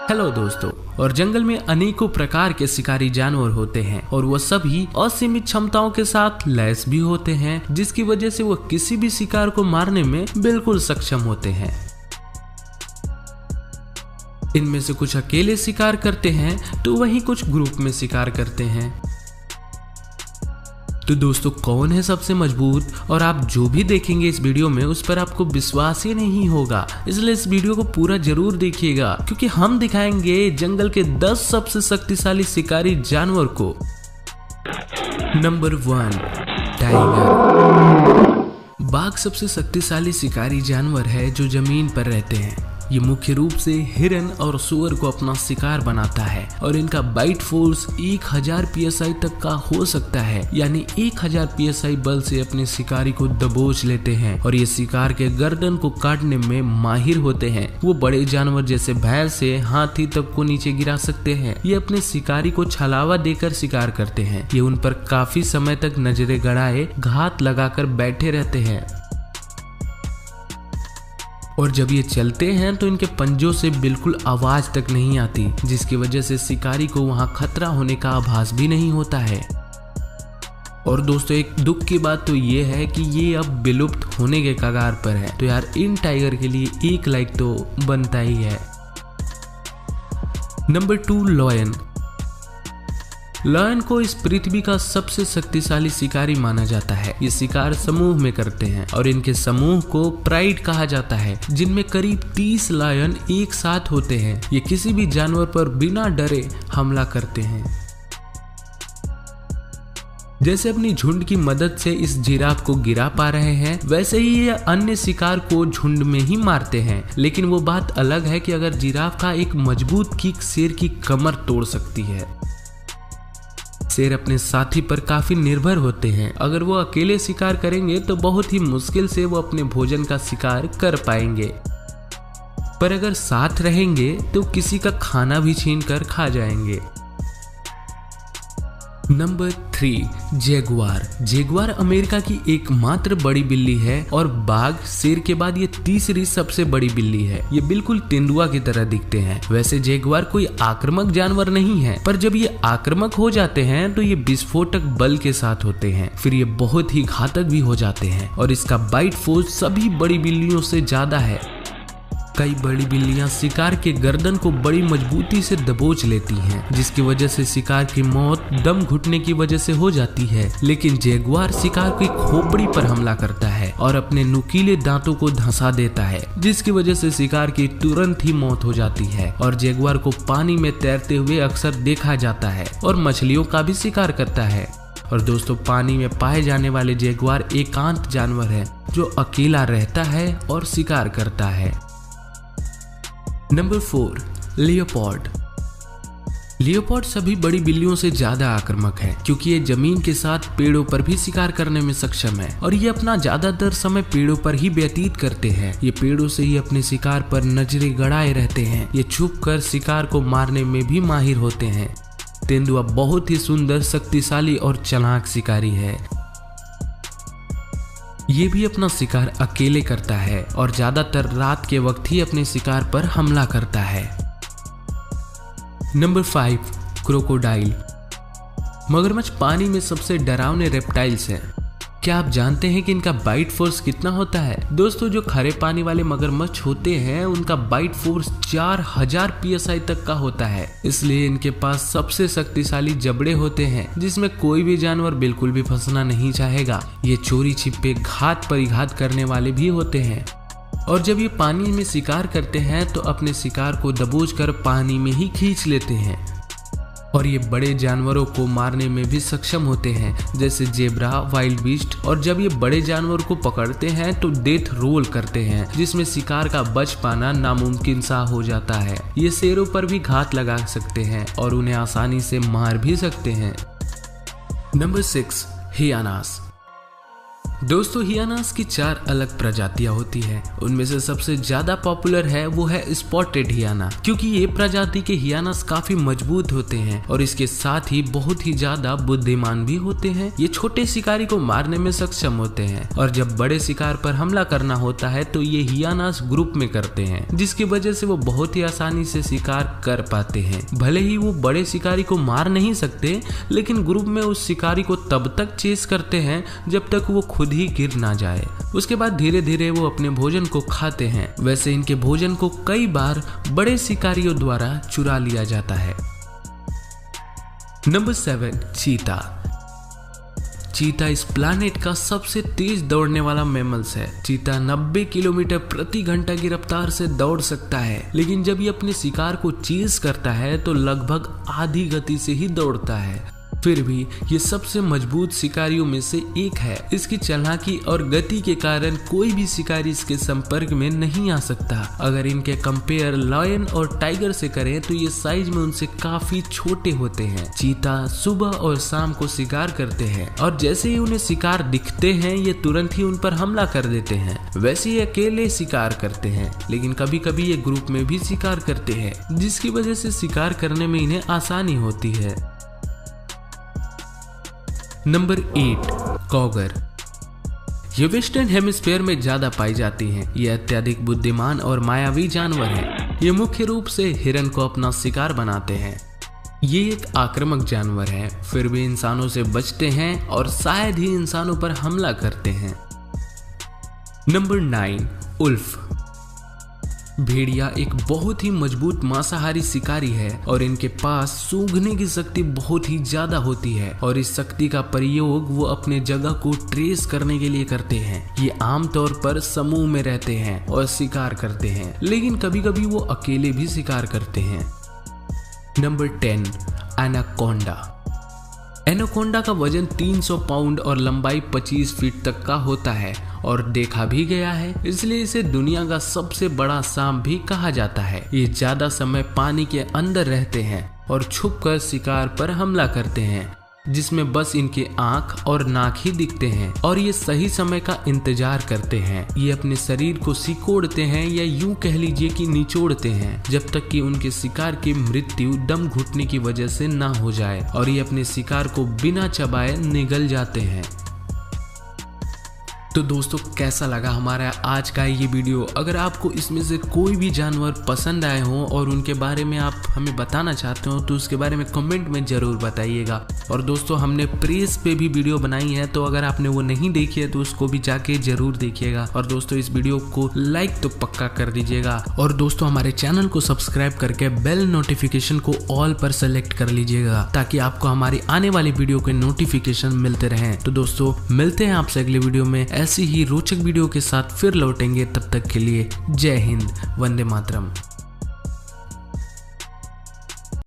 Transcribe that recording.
Hello दोस्तों। और जंगल में अनेकों प्रकार के शिकारी जानवर होते हैं और वो सभी असीमित क्षमताओं के साथ लैस भी होते हैं, जिसकी वजह से वो किसी भी शिकार को मारने में बिल्कुल सक्षम होते हैं। इनमें से कुछ अकेले शिकार करते हैं तो वहीं कुछ ग्रुप में शिकार करते हैं। तो दोस्तों, कौन है सबसे मजबूत? और आप जो भी देखेंगे इस वीडियो में उस पर आपको विश्वास ही नहीं होगा, इसलिए इस वीडियो को पूरा जरूर देखिएगा, क्योंकि हम दिखाएंगे जंगल के 10 सबसे शक्तिशाली शिकारी जानवर को। Number 1, tiger. बाघ सबसे शक्तिशाली शिकारी जानवर है जो जमीन पर रहते हैं। ये मुख्य रूप से हिरन और सुअर को अपना शिकार बनाता है और इनका बाइट फोर्स 1000 psi तक का हो सकता है, यानी 1000 psi बल से अपने शिकारी को दबोच लेते हैं और ये शिकार के गर्दन को काटने में माहिर होते हैं। वो बड़े जानवर जैसे भैंस से हाथी तक को नीचे गिरा सकते हैं। ये अपने शिकारी को छलावा देकर शिकार करते हैं। ये उन पर काफी समय तक नजरें गड़ाए घात लगाकर बैठे रहते हैं और जब ये चलते हैं तो इनके पंजों से बिल्कुल आवाज तक नहीं आती, जिसकी वजह से शिकारी को वहां खतरा होने का आभास भी नहीं होता है। और दोस्तों, एक दुख की बात तो ये है कि ये अब विलुप्त होने के कगार पर है। तो यार, इन टाइगर के लिए एक लाइक तो बनता ही है। Number 2, lion. लायन को इस पृथ्वी का सबसे शक्तिशाली शिकारी माना जाता है। ये शिकार समूह में करते हैं और इनके समूह को प्राइड कहा जाता है, जिनमें करीब 30 लायन एक साथ होते हैं। ये किसी भी जानवर पर बिना डरे हमला करते हैं। जैसे अपनी झुंड की मदद से इस जिराफ को गिरा पा रहे हैं, वैसे ही ये अन्य शिकार को झुंड में ही मारते हैं। लेकिन वो बात अलग है कि अगर जिराफ का एक मजबूत किक शेर की कमर तोड़ सकती है। शेर अपने साथी पर काफी निर्भर होते हैं। अगर वो अकेले शिकार करेंगे तो बहुत ही मुश्किल से वो अपने भोजन का शिकार कर पाएंगे, पर अगर साथ रहेंगे तो किसी का खाना भी छीन कर खा जाएंगे। Number 3, Jaguar. जैगुआर अमेरिका की एकमात्र बड़ी बिल्ली है और बाघ शेर के बाद ये तीसरी सबसे बड़ी बिल्ली है। ये बिल्कुल तेंदुआ की तरह दिखते हैं। वैसे जैगुआर कोई आक्रामक जानवर नहीं है, पर जब ये आक्रामक हो जाते हैं तो ये विस्फोटक बल के साथ होते हैं। फिर ये बहुत ही घातक भी हो जाते हैं और इसका बाइट फोर्स सभी बड़ी बिल्लियों से ज्यादा है। कई बड़ी बिल्लियां शिकार के गर्दन को बड़ी मजबूती से दबोच लेती हैं, जिसकी वजह से शिकार की मौत दम घुटने की वजह से हो जाती है। लेकिन जैगुआर शिकार की खोपड़ी पर हमला करता है और अपने नुकीले दांतों को धंसा देता है, जिसकी वजह से शिकार की तुरंत ही मौत हो जाती है। और जैगुआर को पानी में तैरते हुए अक्सर देखा जाता है और मछलियों का भी शिकार करता है। और दोस्तों, पानी में पाए जाने वाले जैगुआर एकांत जानवर है जो अकेला रहता है और शिकार करता है। Number 4, leopard. लियोपार्ड सभी बड़ी बिल्लियों से ज्यादा आक्रामक है, क्योंकि ये जमीन के साथ पेड़ों पर भी शिकार करने में सक्षम है और ये अपना ज्यादातर समय पेड़ों पर ही व्यतीत करते हैं। ये पेड़ों से ही अपने शिकार पर नजरें गड़ाए रहते हैं। ये छुपकर शिकार को मारने में भी माहिर होते हैं। तेंदुआ बहुत ही सुंदर, शक्तिशाली और चालाक शिकारी है। ये भी अपना शिकार अकेले करता है और ज्यादातर रात के वक्त ही अपने शिकार पर हमला करता है। Number 5, crocodile. मगरमच्छ पानी में सबसे डरावने रेप्टाइल्स हैं। क्या आप जानते हैं कि इनका बाइट फोर्स कितना होता है? दोस्तों, जो खरे पानी वाले मगरमच्छ होते हैं उनका बाइट फोर्स 4000 psi तक का होता है। इसलिए इनके पास सबसे शक्तिशाली जबड़े होते हैं, जिसमें कोई भी जानवर बिल्कुल भी फंसना नहीं चाहेगा। ये चोरी छिपे घात परिघात करने वाले भी होते हैं और जब ये पानी में शिकार करते हैं तो अपने शिकार को दबोचकर पानी में ही खींच लेते हैं। और ये बड़े जानवरों को मारने में भी सक्षम होते हैं, जैसे जेब्रा, वाइल्ड बीस्ट। और जब ये बड़े जानवर को पकड़ते हैं तो डेथ रोल करते हैं, जिसमें शिकार का बच पाना नामुमकिन सा हो जाता है। ये शेरों पर भी घात लगा सकते हैं और उन्हें आसानी से मार भी सकते हैं। नंबर 6, हियानास। दोस्तों हियानास की 4 अलग प्रजातियां होती है। उनमें से सबसे ज्यादा पॉपुलर है वो है स्पॉटेड हियाना, क्योंकि ये प्रजाति के हियानास काफी मजबूत होते हैं और इसके साथ ही बहुत ही ज्यादा बुद्धिमान भी होते हैं। ये छोटे शिकारी को मारने में सक्षम होते हैं और जब बड़े शिकार पर हमला करना होता है तो ये हियानास ग्रुप में करते हैं, जिसकी वजह से वो बहुत ही आसानी से शिकार कर पाते हैं। भले ही वो बड़े शिकारी को मार नहीं सकते, लेकिन ग्रुप में उस शिकारी को तब तक चेस करते हैं जब तक वो खुद ही गिर ना जाए। उसके बाद धीरे धीरे वो अपने भोजन को खाते हैं। वैसे इनके भोजन को कई बार बड़े शिकारियों द्वारा चुरा लिया जाता है। नंबर 7, चीता। चीता इस प्लैनेट का सबसे तेज दौड़ने वाला मैमल्स है। चीता 90 किलोमीटर प्रति घंटा की रफ्तार से दौड़ सकता है, लेकिन जब ये अपने शिकार को चेज करता है तो लगभग आधी गति से ही दौड़ता है। फिर भी ये सबसे मजबूत शिकारियों में से एक है। इसकी चालाकी और गति के कारण कोई भी शिकारी इसके संपर्क में नहीं आ सकता। अगर इनके कंपेयर लायन और टाइगर से करें तो ये साइज में उनसे काफी छोटे होते हैं। चीता सुबह और शाम को शिकार करते हैं और जैसे ही उन्हें शिकार दिखते हैं ये तुरंत ही उन पर हमला कर देते हैं। वैसे ये अकेले शिकार करते हैं, लेकिन कभी कभी ये ग्रुप में भी शिकार करते हैं, जिसकी वजह से शिकार करने में इन्हें आसानी होती है। नंबर 8, कॉगर। ये वेस्टर्न हेमिस्फीयर में ज्यादा पाई जाती हैं। ये अत्यधिक बुद्धिमान और मायावी जानवर हैं। ये मुख्य रूप से हिरन को अपना शिकार बनाते हैं। ये एक आक्रामक जानवर है, फिर भी इंसानों से बचते हैं और शायद ही इंसानों पर हमला करते हैं। Number 9, Ulf. भेड़िया एक बहुत ही मजबूत मांसाहारी शिकारी है और इनके पास सूंघने की शक्ति बहुत ही ज्यादा होती है और इस शक्ति का प्रयोग वो अपने जगह को ट्रेस करने के लिए करते हैं। ये आमतौर पर समूह में रहते हैं और शिकार करते हैं, लेकिन कभी कभी वो अकेले भी शिकार करते हैं। Number 10, anaconda. एनाकोंडा का वजन 300 पाउंड और लंबाई 25 फीट तक का होता है और देखा भी गया है, इसलिए इसे दुनिया का सबसे बड़ा सांप भी कहा जाता है। ये ज्यादा समय पानी के अंदर रहते हैं और छुपकर शिकार पर हमला करते हैं, जिसमें बस इनके आंख और नाक ही दिखते हैं और ये सही समय का इंतजार करते हैं। ये अपने शरीर को सिकोड़ते हैं या यूं कह लीजिए कि निचोड़ते हैं, जब तक कि उनके शिकार की मृत्यु दम घुटने की वजह से ना हो जाए और ये अपने शिकार को बिना चबाए निगल जाते हैं। तो दोस्तों कैसा लगा हमारा आज का ये वीडियो? अगर आपको इसमें से कोई भी जानवर पसंद आए हों और उनके बारे में आप हमें बताना चाहते हो तो उसके बारे में कमेंट में जरूर बताइएगा। और दोस्तों हमने प्रेस पे भी वीडियो बनाई है, तो अगर आपने वो नहीं देखी है तो उसको भी जाके जरूर देखिएगा। और दोस्तों इस वीडियो को लाइक तो पक्का कर दीजिएगा और दोस्तों हमारे चैनल को सब्सक्राइब करके बेल नोटिफिकेशन को ऑल पर सेलेक्ट कर लीजिएगा, ताकि आपको हमारी आने वाली वीडियो के नोटिफिकेशन मिलते रहें। तो दोस्तों मिलते हैं आपसे अगले वीडियो में ऐसी ही रोचक वीडियो के साथ फिर लौटेंगे। तब तक के लिए जय हिंद, वंदे मातरम।